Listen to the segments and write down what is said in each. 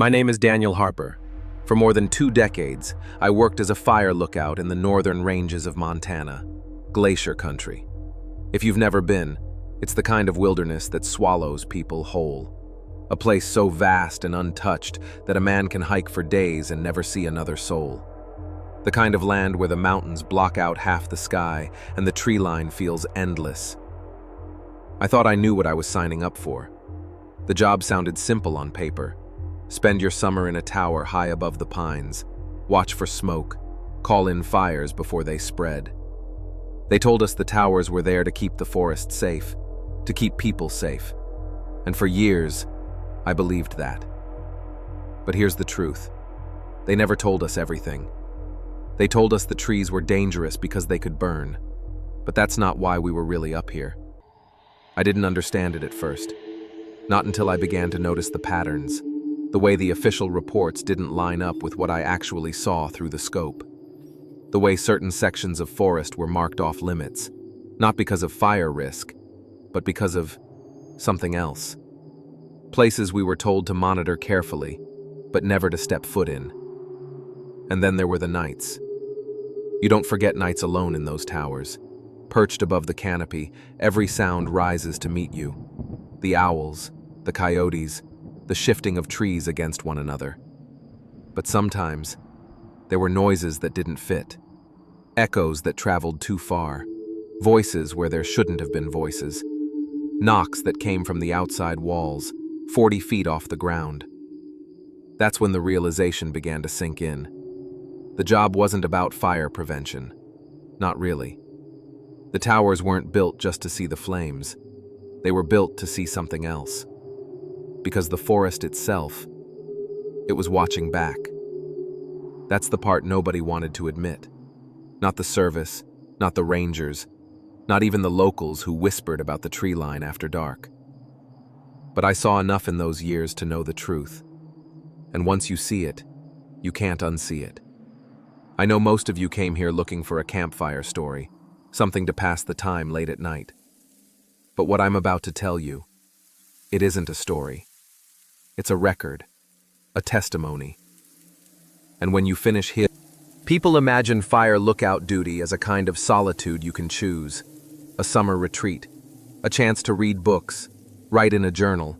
My name is Daniel Harper. For more than 2 decades, I worked as a fire lookout in the northern ranges of Montana, glacier country. If you've never been, it's the kind of wilderness that swallows people whole. A place so vast and untouched that a man can hike for days and never see another soul. The kind of land where the mountains block out half the sky and the tree line feels endless. I thought I knew what I was signing up for. The job sounded simple on paper. Spend your summer in a tower high above the pines, watch for smoke, call in fires before they spread. They told us the towers were there to keep the forest safe, to keep people safe. And for years, I believed that. But here's the truth. They never told us everything. They told us the trees were dangerous because they could burn. But that's not why we were really up here. I didn't understand it at first. Not until I began to notice the patterns. The way the official reports didn't line up with what I actually saw through the scope. The way certain sections of forest were marked off limits, not because of fire risk, but because of something else. Places we were told to monitor carefully, but never to step foot in. And then there were the nights. You don't forget nights alone in those towers. Perched above the canopy, every sound rises to meet you. The owls, the coyotes, the shifting of trees against one another. But sometimes, there were noises that didn't fit, echoes that traveled too far, voices where there shouldn't have been voices, knocks that came from the outside walls, 40 feet off the ground. That's when the realization began to sink in. The job wasn't about fire prevention. Not really. The towers weren't built just to see the flames. They were built to see something else. Because the forest itself, it was watching back. That's the part nobody wanted to admit. Not the service, not the rangers, not even the locals who whispered about the tree line after dark. But I saw enough in those years to know the truth. And once you see it, you can't unsee it. I know most of you came here looking for a campfire story, something to pass the time late at night. But what I'm about to tell you, it isn't a story. It's a record, a testimony. And when you finish here, people imagine fire lookout duty as a kind of solitude you can choose, a summer retreat, a chance to read books, write in a journal,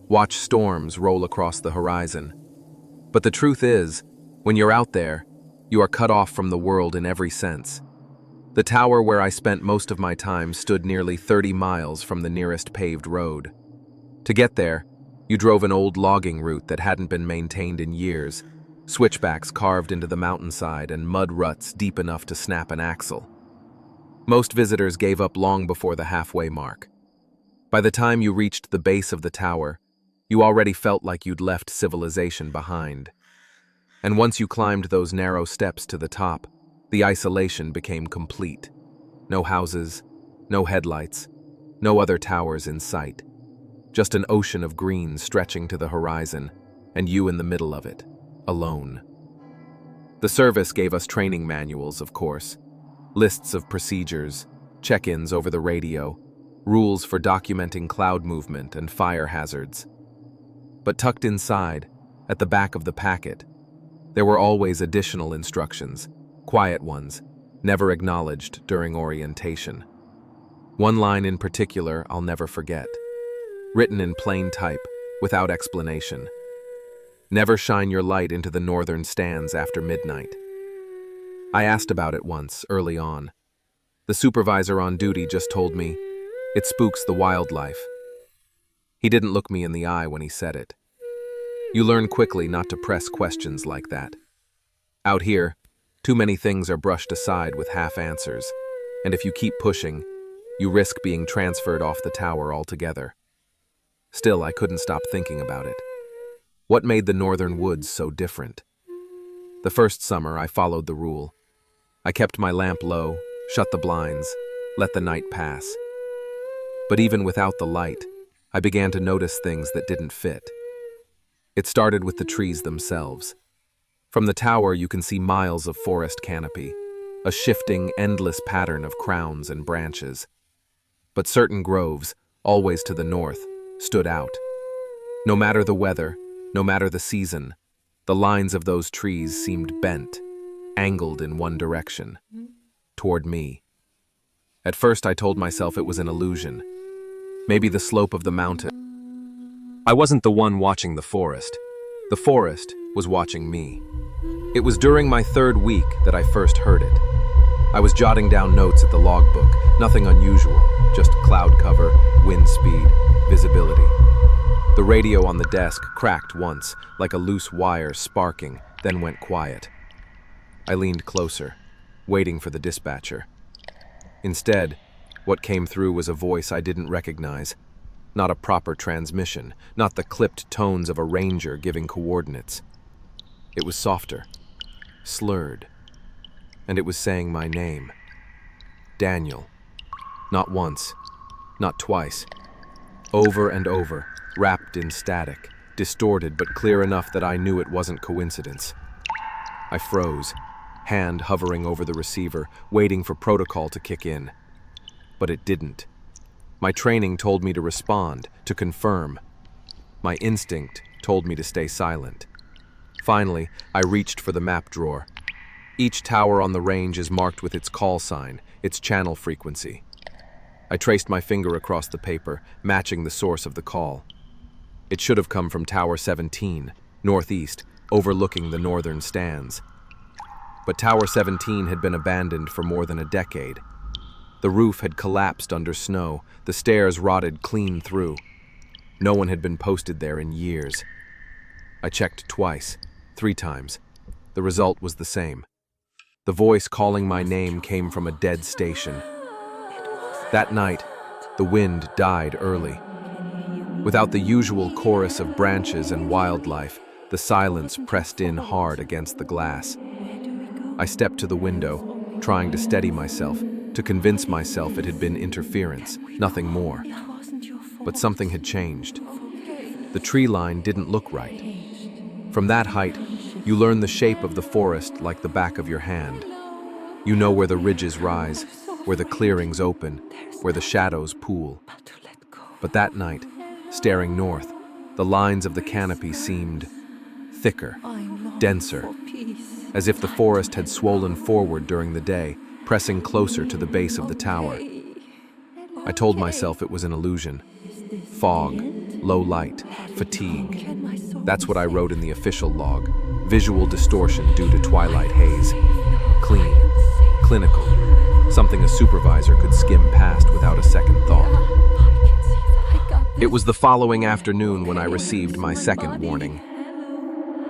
watch storms roll across the horizon. But the truth is, when you're out there, you are cut off from the world in every sense. The tower where I spent most of my time stood nearly 30 miles from the nearest paved road. To get there, you drove an old logging route that hadn't been maintained in years, switchbacks carved into the mountainside and mud ruts deep enough to snap an axle. Most visitors gave up long before the halfway mark. By the time you reached the base of the tower, you already felt like you'd left civilization behind. And once you climbed those narrow steps to the top, the isolation became complete. No houses, no headlights, no other towers in sight. Just an ocean of green stretching to the horizon, and you in the middle of it, alone. The service gave us training manuals, of course, lists of procedures, check-ins over the radio, rules for documenting cloud movement and fire hazards. But tucked inside, at the back of the packet, there were always additional instructions, quiet ones, never acknowledged during orientation. One line in particular I'll never forget. Written in plain type, without explanation. Never shine your light into the northern stands after midnight. I asked about it once, early on. The supervisor on duty just told me, "It spooks the wildlife." He didn't look me in the eye when he said it. You learn quickly not to press questions like that. Out here, too many things are brushed aside with half answers, and if you keep pushing, you risk being transferred off the tower altogether. Still, I couldn't stop thinking about it. What made the northern woods so different? The first summer, I followed the rule. I kept my lamp low, shut the blinds, let the night pass. But even without the light, I began to notice things that didn't fit. It started with the trees themselves. From the tower, you can see miles of forest canopy, a shifting, endless pattern of crowns and branches. But certain groves, always to the north, stood out. No matter the weather, No matter the season, the lines of those trees seemed bent, angled in one direction, toward me. At first I told myself it was an illusion, maybe the slope of the mountain. I wasn't the one watching the forest. The forest was watching me. It was during my third week that I first heard it. I was jotting down notes at the logbook, nothing unusual, just cloud cover, wind speed, visibility. The radio on the desk cracked once, like a loose wire sparking, then went quiet. I leaned closer, waiting for the dispatcher. Instead, what came through was a voice I didn't recognize. Not a proper transmission, not the clipped tones of a ranger giving coordinates. It was softer, slurred, and it was saying my name. Daniel. Not once, not twice. Over and over, wrapped in static, distorted but clear enough that I knew it wasn't coincidence. I froze, hand hovering over the receiver, waiting for protocol to kick in. But it didn't. My training told me to respond, to confirm. My instinct told me to stay silent. Finally, I reached for the map drawer. Each tower on the range is marked with its call sign, its channel frequency. I traced my finger across the paper, matching the source of the call. It should have come from Tower 17, northeast, overlooking the northern stands. But Tower 17 had been abandoned for more than a decade. The roof had collapsed under snow, the stairs rotted clean through. No one had been posted there in years. I checked twice, 3 times. The result was the same. The voice calling my name came from a dead station. That night, the wind died early. Without the usual chorus of branches and wildlife, the silence pressed in hard against the glass. I stepped to the window, trying to steady myself, to convince myself it had been interference, nothing more. But something had changed. The tree line didn't look right. From that height, you learn the shape of the forest like the back of your hand. You know where the ridges rise, where the clearings open, where the shadows pool. But that night, staring north, the lines of the canopy seemed thicker, denser, as if the forest had swollen forward during the day, pressing closer to the base of the tower. I told myself it was an illusion. Fog, low light, fatigue. That's what I wrote in the official log. Visual distortion due to twilight haze. Clean, clinical, something a supervisor could skim past without a second thought. It was the following afternoon when I received my second warning.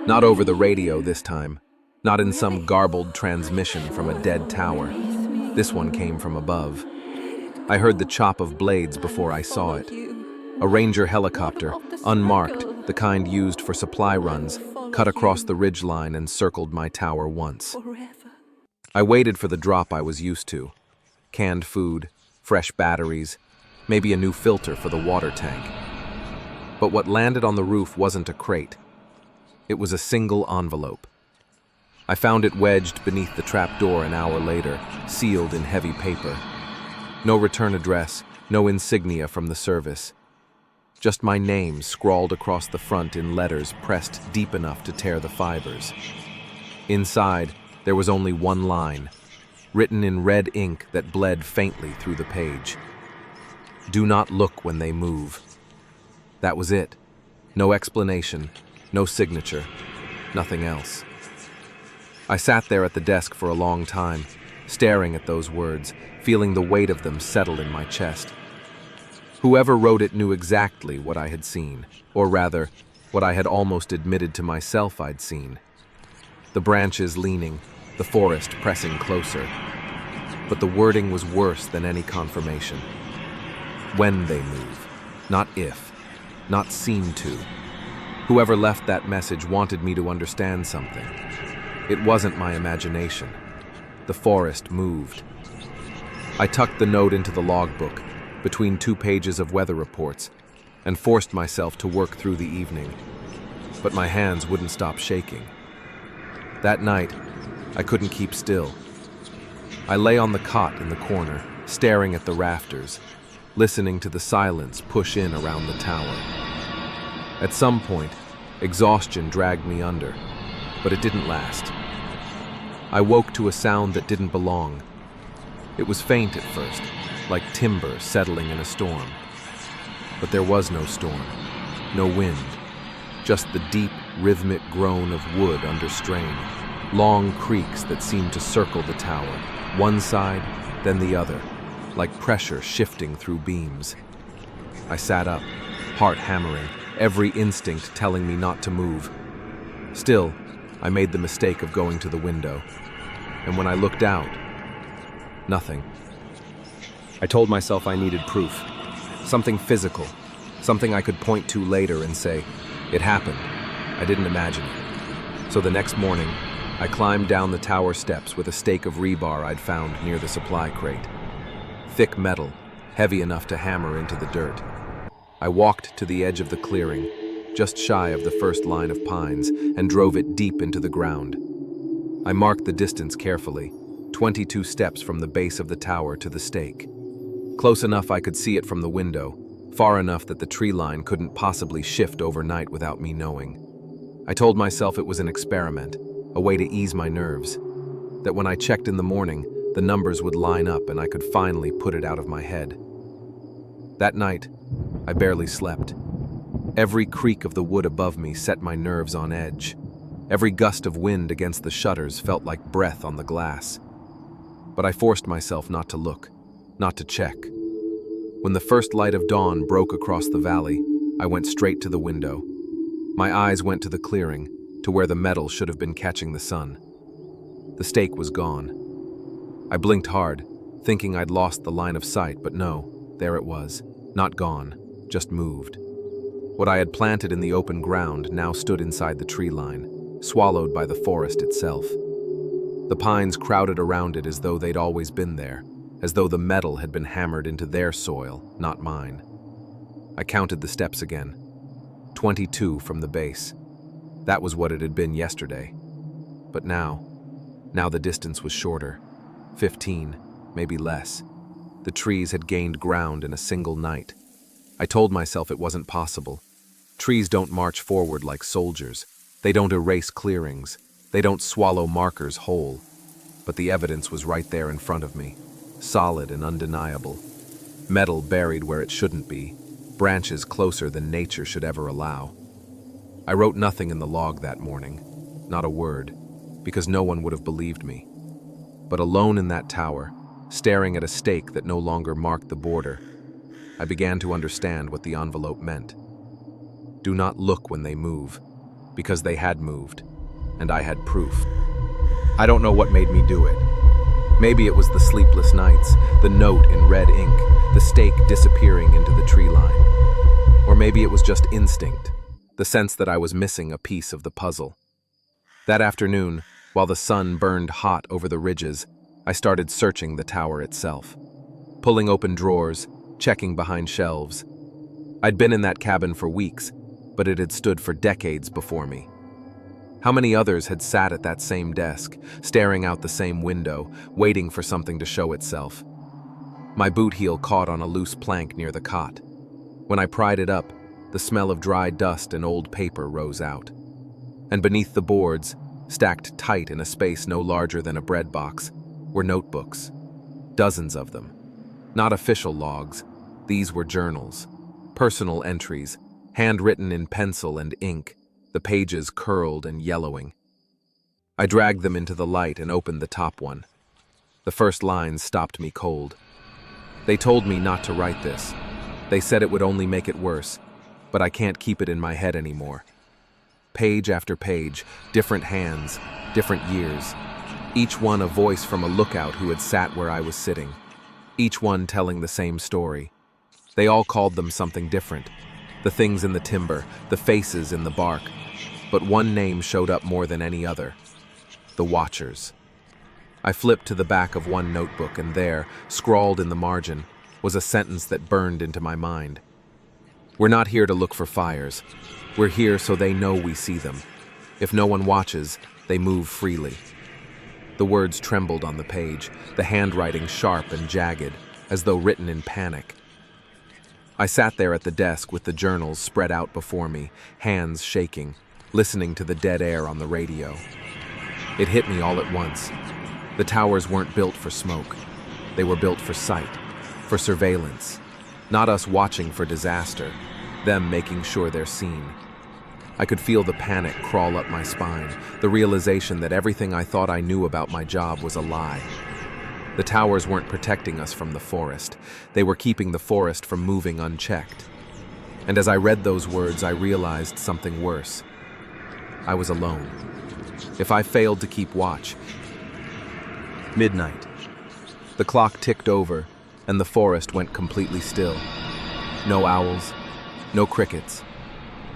Not over the radio this time, not in some garbled transmission from a dead tower. This one came from above. I heard the chop of blades before I saw it. A Ranger helicopter, unmarked, the kind used for supply runs, cut across the ridgeline and circled my tower once. I waited for the drop I was used to. Canned food, fresh batteries, maybe a new filter for the water tank. But what landed on the roof wasn't a crate. It was a single envelope. I found it wedged beneath the trapdoor an hour later, sealed in heavy paper. No return address, no insignia from the service. Just my name scrawled across the front in letters pressed deep enough to tear the fibers. Inside, there was only one line, written in red ink that bled faintly through the page. Do not look when they move. That was it. No explanation, no signature, nothing else. I sat there at the desk for a long time, staring at those words, feeling the weight of them settle in my chest. Whoever wrote it knew exactly what I had seen, or rather, what I had almost admitted to myself I'd seen. The branches leaning, the forest pressing closer. But the wording was worse than any confirmation. When they move, not if, not seem to. Whoever left that message wanted me to understand something. It wasn't my imagination. The forest moved. I tucked the note into the logbook, between 2 pages of weather reports, and forced myself to work through the evening. But my hands wouldn't stop shaking. That night, I couldn't keep still. I lay on the cot in the corner, staring at the rafters, listening to the silence push in around the tower. At some point, Exhaustion dragged me under, but it didn't last. I woke to a sound that didn't belong. It was faint at first, like timber settling in a storm. But there was no storm, no wind, just the deep, rhythmic groan of wood under strain, long creaks that seemed to circle the tower, one side, then the other, like pressure shifting through beams. I sat up, heart hammering, every instinct telling me not to move. Still, I made the mistake of going to the window, and when I looked out, nothing. I told myself I needed proof, something physical, something I could point to later and say, it happened, I didn't imagine it. So the next morning, I climbed down the tower steps with a stake of rebar I'd found near the supply crate. Thick metal, heavy enough to hammer into the dirt. I walked to the edge of the clearing, just shy of the first line of pines, and drove it deep into the ground. I marked the distance carefully, 22 steps from the base of the tower to the stake. Close enough I could see it from the window, far enough that the tree line couldn't possibly shift overnight without me knowing. I told myself it was an experiment, a way to ease my nerves, that when I checked in the morning, the numbers would line up and I could finally put it out of my head. That night, I barely slept. Every creak of the wood above me set my nerves on edge. Every gust of wind against the shutters felt like breath on the glass. But I forced myself not to look, not to check. When the first light of dawn broke across the valley, I went straight to the window. My eyes went to the clearing, to where the metal should have been catching the sun. The stake was gone. I blinked hard, thinking I'd lost the line of sight, but no, there it was, not gone, just moved. What I had planted in the open ground now stood inside the tree line, swallowed by the forest itself. The pines crowded around it as though they'd always been there, as though the metal had been hammered into their soil, not mine. I counted the steps again. 22 from the base. That was what it had been yesterday. But now the distance was shorter. 15, maybe less. The trees had gained ground in a single night. I told myself it wasn't possible. Trees don't march forward like soldiers. They don't erase clearings. They don't swallow markers whole. But the evidence was right there in front of me, solid and undeniable. Metal buried where it shouldn't be, branches closer than nature should ever allow. I wrote nothing in the log that morning, not a word, because no one would have believed me. But alone in that tower, staring at a stake that no longer marked the border, I began to understand what the envelope meant. Do not look when they move, because they had moved, and I had proof. I don't know what made me do it. Maybe it was the sleepless nights, the note in red ink, the stake disappearing into the tree line. Or maybe it was just instinct, the sense that I was missing a piece of the puzzle. That afternoon, while the sun burned hot over the ridges, I started searching the tower itself, pulling open drawers, checking behind shelves. I'd been in that cabin for weeks, but it had stood for decades before me. How many others had sat at that same desk, staring out the same window, waiting for something to show itself? My boot heel caught on a loose plank near the cot. When I pried it up, the smell of dry dust and old paper rose out. And beneath the boards, stacked tight in a space no larger than a bread box, were notebooks. Dozens of them. Not official logs. These were journals. Personal entries, handwritten in pencil and ink, the pages curled and yellowing. I dragged them into the light and opened the top one. The first lines stopped me cold. They told me not to write this. They said it would only make it worse, but I can't keep it in my head anymore. Page after page, different hands, different years. Each one a voice from a lookout who had sat where I was sitting. Each one telling the same story. They all called them something different. The things in the timber, the faces in the bark. But one name showed up more than any other. The Watchers. I flipped to the back of one notebook and there, scrawled in the margin, was a sentence that burned into my mind. We're not here to look for fires. We're here so they know we see them. If no one watches, they move freely. The words trembled on the page, the handwriting sharp and jagged, as though written in panic. I sat there at the desk with the journals spread out before me, hands shaking, listening to the dead air on the radio. It hit me all at once. The towers weren't built for smoke. They were built for sight, for surveillance. Not us watching for disaster, them making sure they're seen. I could feel the panic crawl up my spine, the realization that everything I thought I knew about my job was a lie. The towers weren't protecting us from the forest. They were keeping the forest from moving unchecked. And as I read those words, I realized something worse. I was alone. If I failed to keep watch... Midnight. The clock ticked over, and the forest went completely still. No owls, no crickets,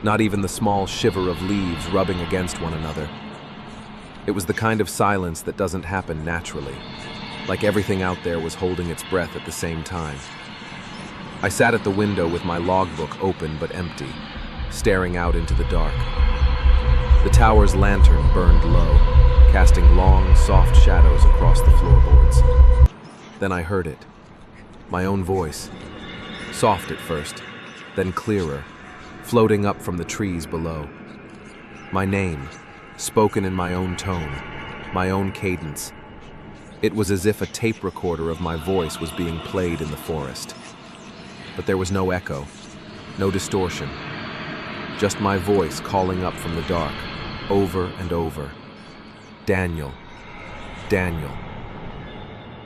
not even the small shiver of leaves rubbing against one another. It was the kind of silence that doesn't happen naturally, like everything out there was holding its breath at the same time. I sat at the window with my logbook open but empty, staring out into the dark. The tower's lantern burned low, casting long, soft shadows across the floorboards. Then I heard it. My own voice. Soft at first, then clearer, floating up from the trees below. My name, spoken in my own tone, my own cadence. It was as if a tape recorder of my voice was being played in the forest. But there was no echo, no distortion. Just my voice calling up from the dark, over and over. Daniel, Daniel.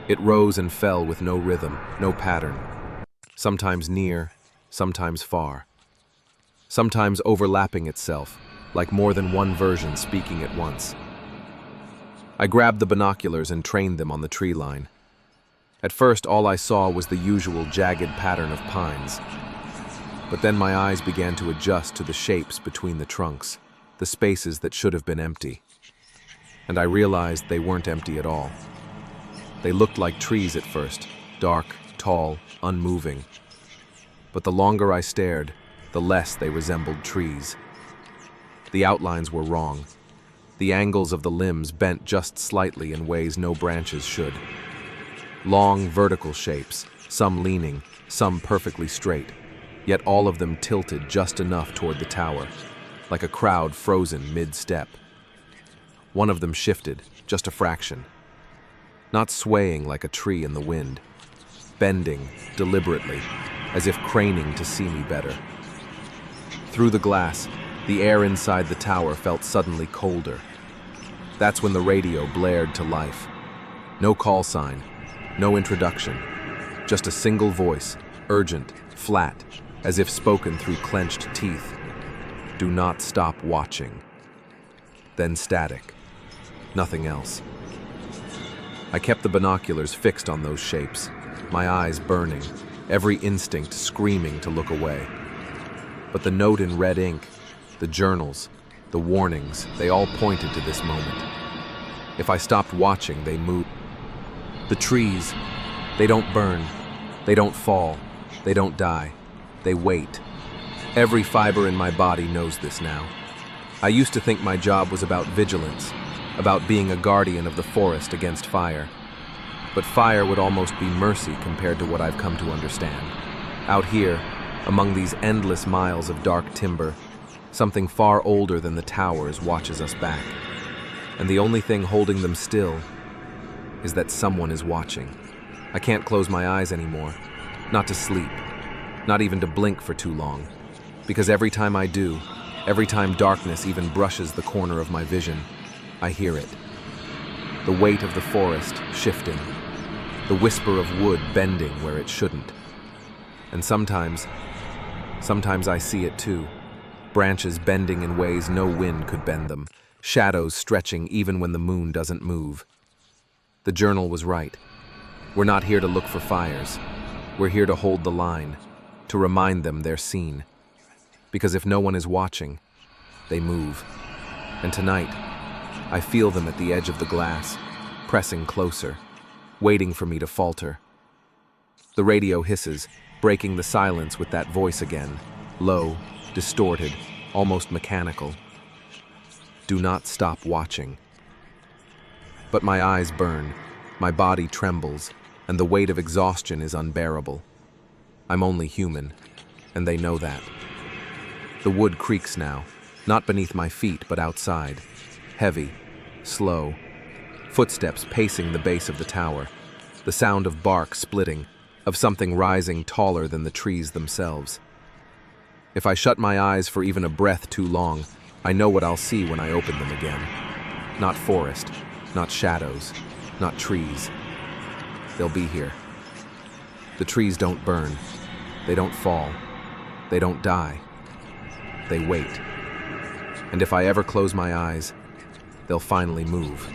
It rose and fell with no rhythm, no pattern. Sometimes near, sometimes far. Sometimes overlapping itself, like more than one version speaking at once. I grabbed the binoculars and trained them on the tree line. At first, all I saw was the usual jagged pattern of pines. But then my eyes began to adjust to the shapes between the trunks, the spaces that should have been empty. And I realized they weren't empty at all. They looked like trees at first, dark, tall, unmoving. But the longer I stared, the less they resembled trees. The outlines were wrong. The angles of the limbs bent just slightly in ways no branches should. Long, vertical shapes, some leaning, some perfectly straight, yet all of them tilted just enough toward the tower, like a crowd frozen mid-step. One of them shifted, just a fraction. Not swaying like a tree in the wind, bending deliberately, as if craning to see me better. Through the glass, the air inside the tower felt suddenly colder. That's when the radio blared to life. No call sign, no introduction, just a single voice, urgent, flat, as if spoken through clenched teeth. Do not stop watching. Then static. Nothing else. I kept the binoculars fixed on those shapes, my eyes burning, every instinct screaming to look away. But the note in red ink, the journals, the warnings, they all pointed to this moment. If I stopped watching, they moved. The trees, they don't burn, they don't fall, they don't die, they wait. Every fiber in my body knows this now. I used to think my job was about vigilance, about being a guardian of the forest against fire. But fire would almost be mercy compared to what I've come to understand. Out here, among these endless miles of dark timber, something far older than the towers watches us back. And the only thing holding them still is that someone is watching. I can't close my eyes anymore, not to sleep, not even to blink for too long, because every time I do, every time darkness even brushes the corner of my vision, I hear it. The weight of the forest shifting, the whisper of wood bending where it shouldn't. And sometimes I see it too. Branches bending in ways no wind could bend them, shadows stretching even when the moon doesn't move. The journal was right. We're not here to look for fires. We're here to hold the line, to remind them they're seen. Because if no one is watching, they move. And tonight, I feel them at the edge of the glass, pressing closer, waiting for me to falter. The radio hisses, breaking the silence with that voice again, low, distorted, almost mechanical. Do not stop watching. But my eyes burn, my body trembles, and the weight of exhaustion is unbearable. I'm only human, and they know that. The wood creaks now, Not beneath my feet, but outside. Heavy, slow, footsteps pacing the base of the tower. The sound of bark splitting, of something rising taller than the trees themselves. If I shut my eyes for even a breath too long, I know what I'll see when I open them again. Not forest, not shadows, not trees. They'll be here. The trees don't burn. They don't fall. They don't die. They wait. And if I ever close my eyes, they'll finally move.